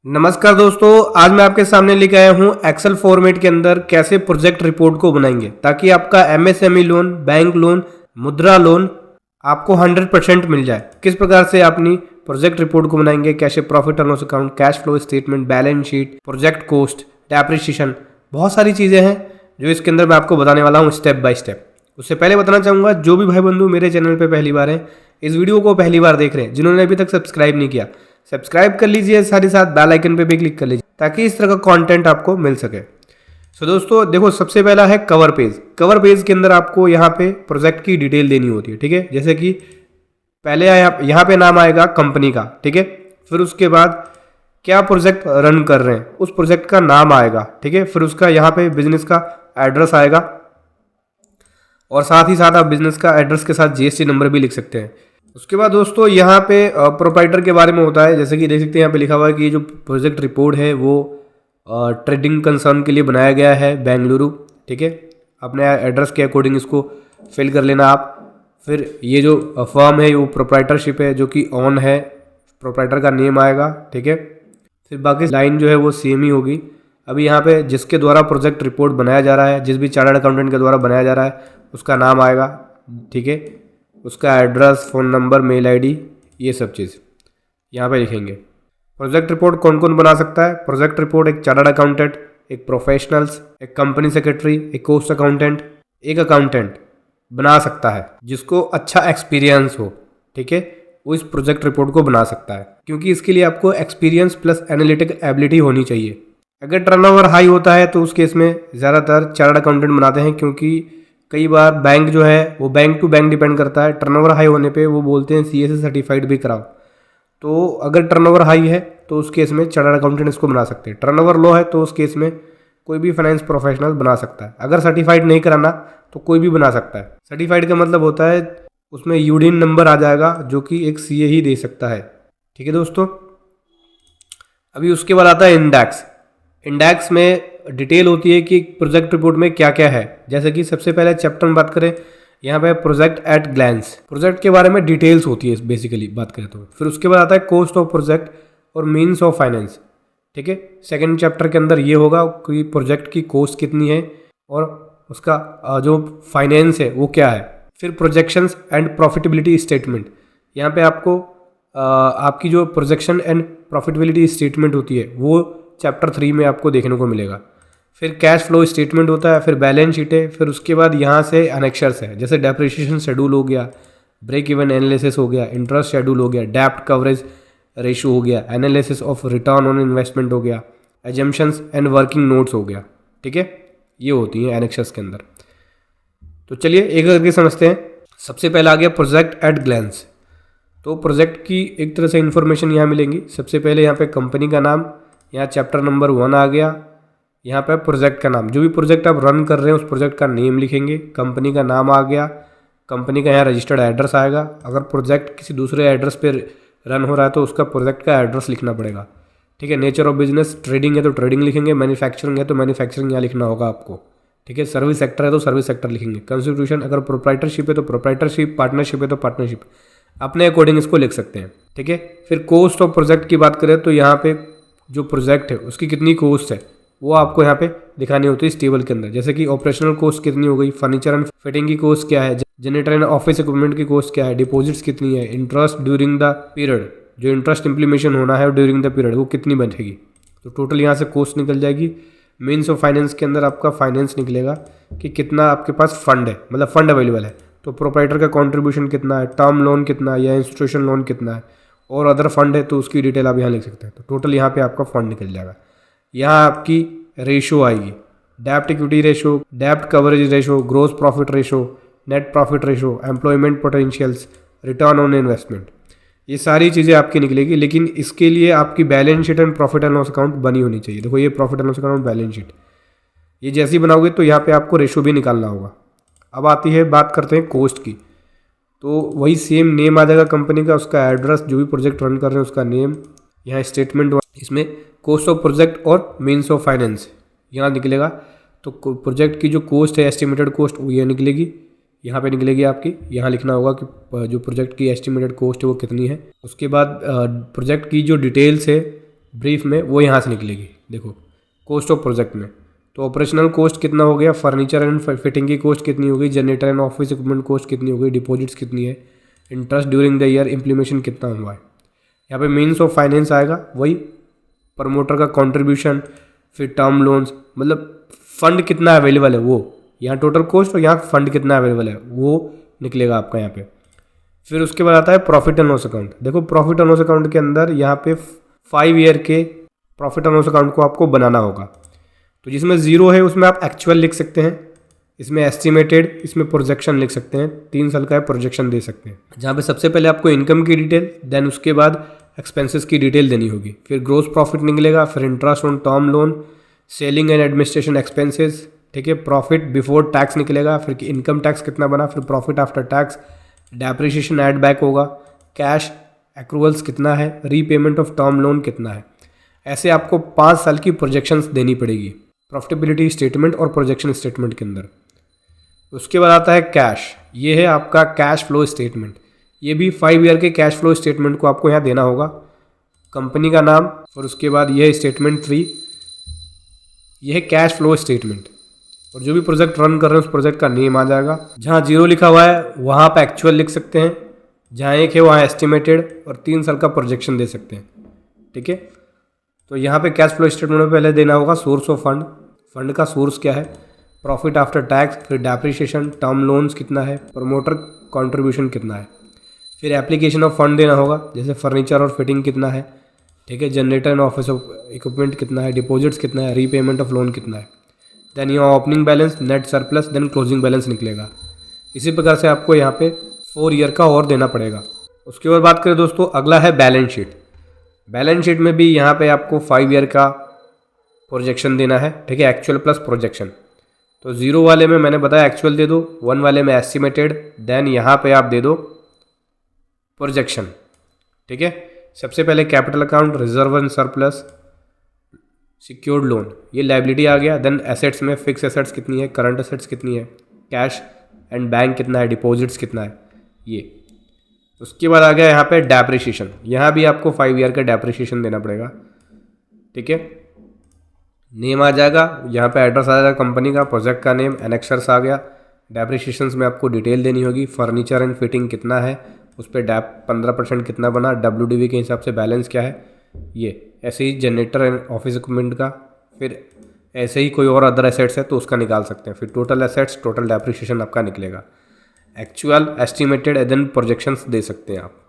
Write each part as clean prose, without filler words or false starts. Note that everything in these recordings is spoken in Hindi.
नमस्कार दोस्तों, आज मैं आपके सामने लेके आया हूँ एक्सेल फॉर्मेट के अंदर कैसे प्रोजेक्ट रिपोर्ट को बनाएंगे ताकि आपका एमएसएमई लोन, बैंक लोन, मुद्रा लोन आपको 100% मिल जाए। किस प्रकार से अपनी प्रोजेक्ट रिपोर्ट को बनाएंगे, कैसे profit and loss account, cash flow statement, balance sheet, project cost, depreciation, बहुत सारी चीज़ें हैं जो इसके अंदर मैं आपको बताने वाला हूँ स्टेप बाय स्टेप। उससे पहले बताना चाहूँगा, जो भी भाई बंधु मेरे चैनल पर पहली बार है, इस वीडियो को पहली बार देख रहे हैं, जिन्होंने अभी तक सब्सक्राइब नहीं किया, सब्सक्राइब कर लीजिए, साथ ही साथ बेल आइकन पे भी क्लिक कर लीजिए ताकि इस तरह का कंटेंट आपको मिल सके। सो दोस्तों देखो, सबसे पहला है कवर पेज। कवर पेज के अंदर आपको यहाँ पे प्रोजेक्ट की डिटेल देनी होती है, ठीक है। जैसे कि पहले यहाँ पे नाम आएगा कंपनी का, ठीक है। फिर उसके बाद क्या प्रोजेक्ट रन कर रहे हैं उस प्रोजेक्ट का नाम आएगा, ठीक है। फिर उसका यहाँ पे बिजनेस का एड्रेस आएगा और साथ ही साथ आप बिजनेस का एड्रेस के साथ जीएसटी नंबर भी लिख सकते हैं। उसके बाद दोस्तों यहाँ पे प्रोप्राइटर के बारे में होता है, जैसे कि देख सकते हैं यहाँ पे लिखा हुआ है कि ये जो प्रोजेक्ट रिपोर्ट है वो ट्रेडिंग कंसर्न के लिए बनाया गया है बेंगलुरु, ठीक है। अपने एड्रेस के अकॉर्डिंग इसको फिल कर लेना आप। फिर ये जो फर्म है वो प्रोप्राइटरशिप है जो कि ऑन है, प्रोप्राइटर का नेम आएगा, ठीक है। फिर बाकी लाइन जो है वो सेम ही होगी। अभी यहाँ पे जिसके द्वारा प्रोजेक्ट रिपोर्ट बनाया जा रहा है, जिस भी चार्टर्ड अकाउंटेंट के द्वारा बनाया जा रहा है उसका नाम आएगा, ठीक है। उसका address, phone number, mail ID, ये सब चीज़ यहाँ पे लिखेंगे। प्रोजेक्ट रिपोर्ट कौन कौन बना सकता है? प्रोजेक्ट रिपोर्ट एक चार्टर्ड अकाउंटेंट, एक प्रोफेशनल्स, एक कंपनी सेक्रेटरी, एक कॉस्ट अकाउंटेंट, एक अकाउंटेंट बना सकता है जिसको अच्छा एक्सपीरियंस हो, ठीक है। वो इस प्रोजेक्ट रिपोर्ट को बना सकता है, क्योंकि इसके लिए आपको एक्सपीरियंस प्लस एनालिटिक एबिलिटी होनी चाहिए। अगर टर्नओवर हाई होता है तो उस केस में ज़्यादातर चार्टर्ड अकाउंटेंट बनाते हैं, क्योंकि कई बार बैंक जो है वो बैंक टू बैंक डिपेंड करता है। टर्नओवर हाई होने पे वो बोलते हैं सीएसए सर्टिफाइड भी कराओ। तो अगर टर्नओवर हाई है तो उस केस में चार्टर्ड अकाउंटेंट इसको बना सकते हैं। टर्नओवर लो है तो उस केस में कोई भी फाइनेंस प्रोफेशनल बना सकता है। अगर सर्टिफाइड नहीं कराना तो कोई भी बना सकता है। सर्टिफाइड का मतलब होता है उसमें यूडीन नंबर आ जाएगा जो कि एक सीए ही दे सकता है, ठीक है दोस्तों। अभी उसके बाद आता है इंडेक्स। इंडेक्स में डिटेल होती है कि प्रोजेक्ट रिपोर्ट में क्या क्या है। जैसे कि सबसे पहले चैप्टर में बात करें, यहाँ पे प्रोजेक्ट एट ग्लैंस, प्रोजेक्ट के बारे में डिटेल्स होती है बेसिकली बात करें तो। फिर उसके बाद आता है कॉस्ट ऑफ प्रोजेक्ट और मीन्स ऑफ फाइनेंस, ठीक है। सेकंड चैप्टर के अंदर ये होगा कि प्रोजेक्ट की कॉस्ट कितनी है और उसका जो फाइनेंस है वो क्या है। फिर प्रोजेक्शंस एंड प्रॉफिटेबिलिटी स्टेटमेंट, यहाँ पे आपको आपकी जो प्रोजेक्शन एंड प्रॉफिटेबिलिटी स्टेटमेंट होती है वो चैप्टर 3 में आपको देखने को मिलेगा। फिर कैश फ्लो स्टेटमेंट होता है, फिर बैलेंस शीट है। फिर उसके बाद यहाँ से एनेक्शर्स है, जैसे डेप्रिसिएशन शेड्यूल हो गया, ब्रेक इवन एनालिसिस हो गया, इंटरेस्ट शेड्यूल हो गया, डेप्ट कवरेज रेशो हो गया, analysis of return on investment हो गया, एजम्पशंस एंड वर्किंग नोट्स हो गया, ठीक है। ये होती हैं एनेक्शर्स के अंदर। तो चलिए एक करके समझते हैं। सबसे पहला आ गया प्रोजेक्ट एट ग्लैंस। तो प्रोजेक्ट की एक तरह से इन्फॉर्मेशन यहाँ मिलेंगी। सबसे पहले यहाँ पे कंपनी का नाम, यहाँ चैप्टर नंबर 1 आ गया। यहाँ पे प्रोजेक्ट का नाम, जो भी प्रोजेक्ट आप रन कर रहे हैं उस प्रोजेक्ट का नेम लिखेंगे। कंपनी का नाम आ गया, कंपनी का यहाँ रजिस्टर्ड एड्रेस आएगा। अगर प्रोजेक्ट किसी दूसरे एड्रेस पे रन हो रहा है तो उसका प्रोजेक्ट का एड्रेस लिखना पड़ेगा, ठीक है। नेचर ऑफ बिजनेस, ट्रेडिंग है तो ट्रेडिंग लिखेंगे, मैन्युफैक्चरिंग है तो मैन्युफैक्चरिंग यहाँ लिखना होगा आपको, ठीक है। सर्विस सेक्टर है तो सर्विस सेक्टर लिखेंगे। कंस्टिट्यूशन, अगर प्रोप्राइटरशिप है तो प्रोप्राइटरशिप, पार्टनरशिप है तो पार्टनरशिप, अपने अकॉर्डिंग इसको लिख सकते हैं, ठीक है। फिर कॉस्ट ऑफ प्रोजेक्ट की बात करें तो यहाँ पे जो प्रोजेक्ट है उसकी कितनी कॉस्ट है वो आपको यहाँ पे दिखानी होती है इस टेबल के अंदर। जैसे कि ऑपरेशनल कॉस्ट कितनी हो गई, फर्नीचर एंड फिटिंग की कॉस्ट क्या है, जनरेटर एंड ऑफिस इक्विपमेंट की कॉस्ट क्या है, डिपॉजिट्स कितनी है, इंटरेस्ट ड्यूरिंग द पीरियड, जो इंटरेस्ट इंप्लीमेशन होना है ड्यूरिंग द पीरियड वो कितनी बनेगी। तो टोटल यहाँ से कॉस्ट निकल जाएगी। मीन्स ऑफ फाइनेंस के अंदर आपका फाइनेंस निकलेगा कि कितना आपके पास फंड है, मतलब फंड अवेलेबल है। तो प्रोप्राइटर का कॉन्ट्रीब्यूशन कितना है, टर्म लोन कितना है या इंस्टीट्यूशन लोन कितना है, और अदर फंड है तो उसकी डिटेल आप यहाँ लिख सकते हैं। तो टोटल यहाँ पे आपका फंड निकल जाएगा। यहाँ आपकी रेशो आएगी, डेप्ट equity ratio, dept coverage ratio, gross profit ratio, net profit ratio, employment potentials, return on investment, ये सारी चीज़ें आपकी निकलेगी। लेकिन इसके लिए आपकी balance sheet and profit and loss account बनी होनी चाहिए। देखो ये profit and loss account, balance sheet, ये जैसी बनाओगे तो यहाँ पे आपको रेशो भी निकालना होगा। अब आती है बात करते हैं कॉस्ट की। तो वही सेम नेम आ जाएगा कंपनी का, उसका एड्रेस, जो भी प्रोजेक्ट रन कर रहे हैं उसका नेम, यहाँ स्टेटमेंट, इसमें कॉस्ट ऑफ प्रोजेक्ट और मीन्स ऑफ फाइनेंस यहाँ निकलेगा। तो प्रोजेक्ट की जो कॉस्ट है, एस्टिमेटेड कॉस्ट, वो ये निकलेगी, यहाँ पे निकलेगी आपकी। यहाँ लिखना होगा कि जो प्रोजेक्ट की एस्टिमेटेड कॉस्ट है वो कितनी है। उसके बाद प्रोजेक्ट की जो डिटेल्स है ब्रीफ में, वो यहाँ से निकलेगी। देखो कॉस्ट ऑफ प्रोजेक्ट में तो ऑपरेशनल कॉस्ट कितना हो गया, फर्नीचर एंड फिटिंग की कॉस्ट कितनी हो गई, generator and office equipment cost कितनी हो गई, डिपॉजिट्स कितनी है, interest during the year, implementation कितना हुआ है। यहाँ पे मीन्स ऑफ फाइनेंस आएगा, वही प्रमोटर का कंट्रीब्यूशन, फिर टर्म लोन्स, मतलब फंड कितना अवेलेबल है वो, यहाँ टोटल कॉस्ट और यहाँ फंड कितना अवेलेबल है वो निकलेगा आपका यहाँ पे। फिर उसके बाद आता है प्रॉफिट एंड लॉस अकाउंट। देखो प्रॉफिट एंड लॉस अकाउंट के अंदर यहाँ पे 5 ईयर के प्रॉफिट एंड लॉस अकाउंट को आपको बनाना होगा। तो जिसमें 0 है उसमें आप एक्चुअल लिख सकते हैं, इसमें एस्टिमेटेड, इसमें प्रोजेक्शन लिख सकते हैं, 3 साल का है प्रोजेक्शन दे सकते हैं। जहाँ पे सबसे पहले आपको इनकम की डिटेल, देन उसके बाद एक्सपेंसेस की डिटेल देनी होगी, फिर ग्रोस प्रॉफिट निकलेगा, फिर interest on term loan, selling and administration expenses, ठीक है, प्रॉफिट बिफोर टैक्स निकलेगा, फिर इनकम टैक्स कितना बना, फिर profit after tax, depreciation add back होगा, कैश एक्रूवल्स कितना है, रीपेमेंट ऑफ टर्म लोन कितना है। ऐसे आपको 5 साल की प्रोजेक्शंस देनी पड़ेगी प्रॉफिटेबिलिटी स्टेटमेंट और प्रोजेक्शन स्टेटमेंट के अंदर। उसके बाद आता है कैश, ये है आपका कैश फ्लो स्टेटमेंट। ये भी 5 ईयर के कैश फ्लो स्टेटमेंट को आपको यहाँ देना होगा, कंपनी का नाम, और उसके बाद यह स्टेटमेंट 3, यह है कैश फ्लो स्टेटमेंट, और जो भी प्रोजेक्ट रन कर रहे हैं उस प्रोजेक्ट का नेम आ जाएगा। जहाँ 0 लिखा हुआ है वहाँ पे एक्चुअल लिख सकते हैं, जहाँ 1 है वहाँ एस्टिमेटेड, और 3 साल का प्रोजेक्शन दे सकते हैं, ठीक है। तो यहाँ पे कैश फ्लो स्टेटमेंट में पहले देना होगा सोर्स ऑफ फंड, फंड का सोर्स क्या है, प्रॉफिट आफ्टर टैक्स, फिर डेप्रिसिएशन, टर्म लोन्स कितना है, प्रमोटर कंट्रीब्यूशन कितना है, फिर एप्लीकेशन ऑफ फंड देना होगा, जैसे फर्नीचर और फिटिंग कितना है, ठीक है, जनरेटर एंड ऑफिस इक्विपमेंट कितना है, डिपॉजिट्स कितना है, रीपेमेंट ऑफ लोन कितना है, देन यहाँ opening balance, net surplus, then closing balance निकलेगा। इसी प्रकार से आपको यहाँ पे 4 ईयर का और देना पड़ेगा। उसके बाद बात करें दोस्तों, अगला है बैलेंस शीट। बैलेंस शीट में भी यहाँ पे आपको 5 ईयर का प्रोजेक्शन देना है, ठीक है, एक्चुअल प्लस प्रोजेक्शन। तो 0 वाले में मैंने बताया एक्चुअल दे दो, 1 वाले में एस्टिमेटेड, देन यहाँ पे आप दे दो प्रोजेक्शन, ठीक है। सबसे पहले capital account, reserve and surplus, secured loan, ये लायबिलिटी आ गया। देन एसेट्स में फिक्स एसेट्स कितनी है, करंट एसेट्स कितनी है, कैश एंड बैंक कितना है, डिपॉजिट्स कितना है, ये। उसके बाद आ गया यहाँ पे डेप्रिसिएशन, यहाँ भी आपको 5 ईयर का डेप्रिसिएशन देना पड़ेगा, ठीक है। नेम आ जाएगा, यहाँ पे एड्रेस आ जाएगा कंपनी का, प्रोजेक्ट का नेम, एनेक्सर्स आ गया। डेप्रिसिएशंस में आपको डिटेल देनी होगी, फर्नीचर एंड फिटिंग कितना है, उस पर डैप 15% कितना बना, WDV के हिसाब से बैलेंस क्या है, ये। ऐसे ही जनरेटर एंड ऑफिस इक्विपमेंट का, फिर ऐसे ही कोई और अदर एसेट्स है तो उसका निकाल सकते हैं। फिर टोटल एसेट्स, टोटल डेप्रिसिएशन आपका निकलेगा, एक्चुअल, एस्टिमेटेड, देन प्रोजेक्शंस दे सकते हैं आप।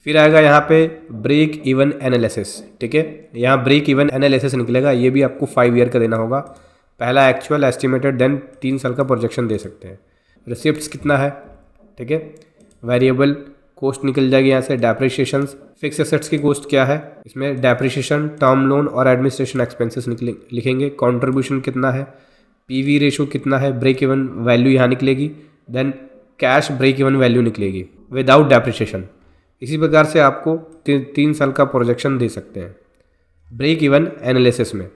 फिर आएगा यहाँ पे ब्रेक इवन एनालिसिस, ठीक है, यहाँ ब्रेक इवन एनालिसिस निकलेगा, ये भी आपको 5 ईयर का देना होगा। पहला एक्चुअल, एस्टिमेटेड, देन 3 साल का प्रोजेक्शन दे सकते हैं। रिसिप्ट्स कितना है, ठीक है, वेरिएबल कॉस्ट निकल जाएगी यहाँ से, डेप्रिसिएशंस, फिक्स एसेट्स की कॉस्ट क्या है, इसमें डेप्रिसिएशन, टर्म लोन और एडमिनिस्ट्रेशन एक्सपेंसेस लिखेंगे। कंट्रीब्यूशन कितना है, PV रेशो कितना है, ब्रेक इवन वैल्यू यहाँ निकलेगी, then cash break even value निकलेगी विदाउट डेप्रिसिएशन। इसी प्रकार से आपको 3 साल का प्रोजेक्शन दे सकते हैं ब्रेक इवन एनालिसिस में।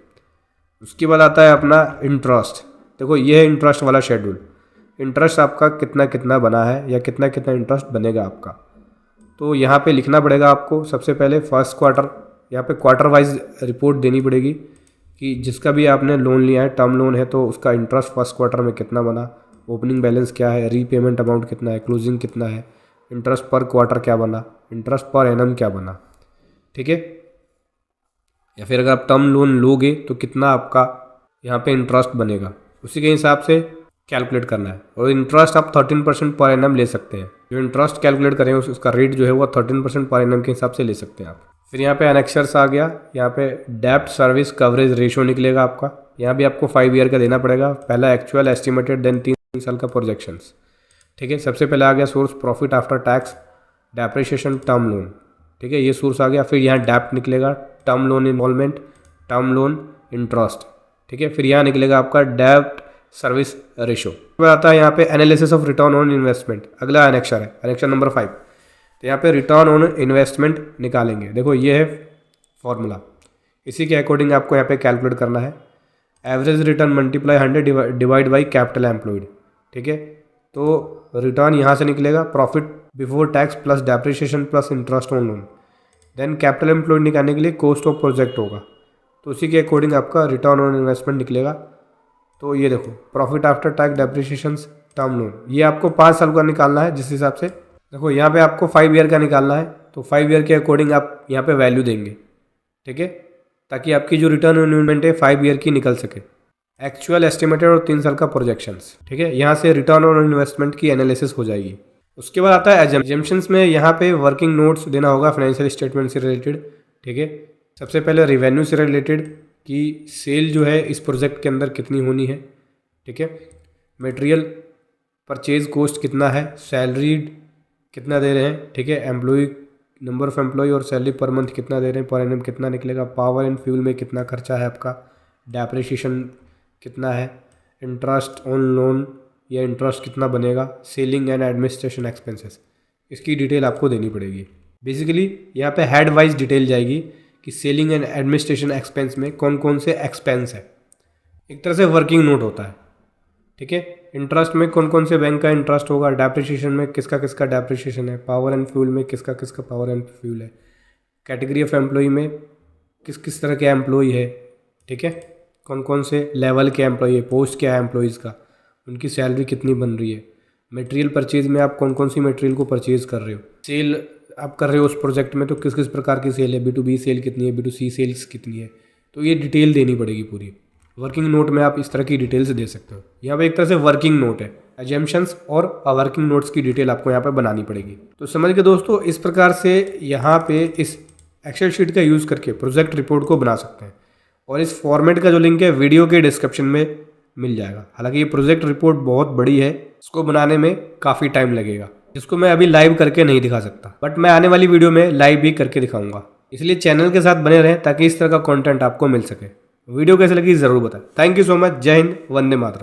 उसके बाद आता है अपना इंटरेस्ट। देखो ये है इंटरेस्ट वाला शेड्यूल, इंटरेस्ट आपका कितना कितना बना है या कितना कितना इंटरेस्ट बनेगा आपका। तो यहाँ पे लिखना पड़ेगा आपको सबसे पहले फर्स्ट क्वार्टर, यहाँ पे क्वार्टर वाइज रिपोर्ट देनी पड़ेगी कि जिसका भी आपने लोन लिया है, टर्म लोन है, तो उसका इंटरेस्ट फर्स्ट क्वार्टर में कितना बना, ओपनिंग बैलेंस क्या है, रीपेमेंट अमाउंट कितना है, क्लोजिंग कितना है, इंटरेस्ट पर क्वार्टर क्या बना, इंटरेस्ट पर एनम क्या बना, ठीक है। या फिर अगर आप टर्म लोन लोगे तो कितना आपका यहाँ पे इंटरेस्ट बनेगा, उसी के हिसाब से कैलकुलेट करना है। और इंटरेस्ट आप 13% पर एनम ले सकते हैं, जो इंटरेस्ट कैलकुलेट करें उसका रेट जो है वो 13% पर एनम के हिसाब से ले सकते हैं आप। फिर यहाँ पे एनेक्सर्स आ गया, यहाँ पे डेब्ट सर्विस कवरेज रेशो निकलेगा आपका, यहाँ भी आपको 5 ईयर का देना पड़ेगा। पहला एक्चुअल, एस्टिमेटेड, देन 3 साल का प्रोजेक्शंस, ठीक है। सबसे पहले आ गया source profit after tax, depreciation, term loan, ठीक है, ये सोर्स आ गया। फिर यहाँ डेप्ट निकलेगा, term loan involvement, term loan interest, ठीक है। फिर यहाँ निकलेगा आपका डेब्ट सर्विस रेशो। फिर आता है यहाँ पे analysis of return on investment, अगला एनेक्सर है, एनेक्सर नंबर 5। तो यहाँ पे रिटर्न ऑन इन्वेस्टमेंट निकालेंगे। देखो ये है फॉर्मूला, इसी के अकॉर्डिंग आपको यहाँ पे कैलकुलेट करना है। Average return multiply 100 divide by capital employed, ठीक है। तो रिटर्न यहाँ से निकलेगा profit before tax plus depreciation plus interest on loan, then capital employed निकालने के लिए कॉस्ट ऑफ प्रोजेक्ट होगा, तो उसी के अकॉर्डिंग आपका रिटर्न ऑन इन्वेस्टमेंट निकलेगा। तो ये देखो profit after tax depreciation term loan, ये आपको 5 साल का निकालना है। जिस हिसाब से देखो यहाँ पे आपको 5 ईयर का निकालना है, तो 5 ईयर के अकॉर्डिंग आप यहाँ पे वैल्यू देंगे, ठीक है, ताकि आपकी जो रिटर्न ऑन इन्वेस्टमेंट है 5 ईयर की निकल सके। एक्चुअल एस्टिमेटेड और 3 साल का प्रोजेक्शंस, ठीक है, यहाँ से रिटर्न ऑन इन्वेस्टमेंट की एनालिसिस हो जाएगी। उसके बाद आता है एजम्पशंस में, यहाँ पे वर्किंग नोट्स देना होगा फाइनेंशियल स्टेटमेंट से रिलेटेड, ठीक है। सबसे पहले रिवेन्यू से रिलेटेड कि सेल जो है इस प्रोजेक्ट के अंदर कितनी होनी है, ठीक है। मटेरियल परचेज कॉस्ट कितना है, सैलरीड कितना दे रहे हैं, ठीक है, एम्प्लॉय नंबर ऑफ एम्प्लॉय और सैलरी पर मंथ कितना दे रहे हैं, पर एनम कितना निकलेगा, पावर एंड फ्यूल में कितना खर्चा है आपका, डेप्रिसिएशन कितना है, इंटरेस्ट ऑन लोन या इंटरेस्ट कितना बनेगा, सेलिंग एंड एडमिनिस्ट्रेशन एक्सपेंसेस, इसकी डिटेल आपको देनी पड़ेगी। बेसिकली यहाँ पे हेड वाइज डिटेल जाएगी कि सेलिंग एंड एडमिनिस्ट्रेशन एक्सपेंस में कौन कौन से एक्सपेंस है, एक तरह से वर्किंग नोट होता है, ठीक है। इंटरेस्ट में कौन कौन से बैंक का इंटरेस्ट होगा, डेप्रिसिएशन में किसका किसका डेप्रिसिएशन है, पावर एंड फ्यूल में किसका किसका पावर एंड फ्यूल है, कैटेगरी ऑफ एम्प्लॉय में किस किस तरह के एम्प्लॉय है, ठीक है, कौन कौन से लेवल के एम्प्लॉय है, पोस्ट क्या है एम्प्लॉयज़ का, उनकी सैलरी कितनी बन रही है, मटेरियल परचेज में आप कौन कौन सी मटेरियल को परचेज कर रहे हो, सेल आप कर रहे हो उस प्रोजेक्ट में तो किस किस प्रकार की सेल है, B2B सेल कितनी है, B2C सेल्स कितनी है, तो ये डिटेल देनी पड़ेगी पूरी। वर्किंग नोट में आप इस तरह की डिटेल्स दे सकते हो। यहाँ पे एक तरह से वर्किंग नोट है, एजम्पशंस और वर्किंग नोट्स की डिटेल आपको यहाँ पे बनानी पड़ेगी। तो समझ के दोस्तों, इस प्रकार से यहाँ पे इस एक्सेल शीट का यूज़ करके प्रोजेक्ट रिपोर्ट को बना सकते हैं, और इस फॉर्मेट का जो लिंक है वीडियो के डिस्क्रिप्शन में मिल जाएगा। हालांकि ये प्रोजेक्ट रिपोर्ट बहुत बड़ी है, इसको बनाने में काफ़ी टाइम लगेगा, जिसको मैं अभी लाइव करके नहीं दिखा सकता, बट मैं आने वाली वीडियो में लाइव भी करके दिखाऊंगा। इसलिए चैनल के साथ बने रहें ताकि इस तरह का कंटेंट आपको मिल सके। वीडियो कैसे लगी ज़रूर बताएं। Thank you so much. जय हिंद, वंदे मातरम।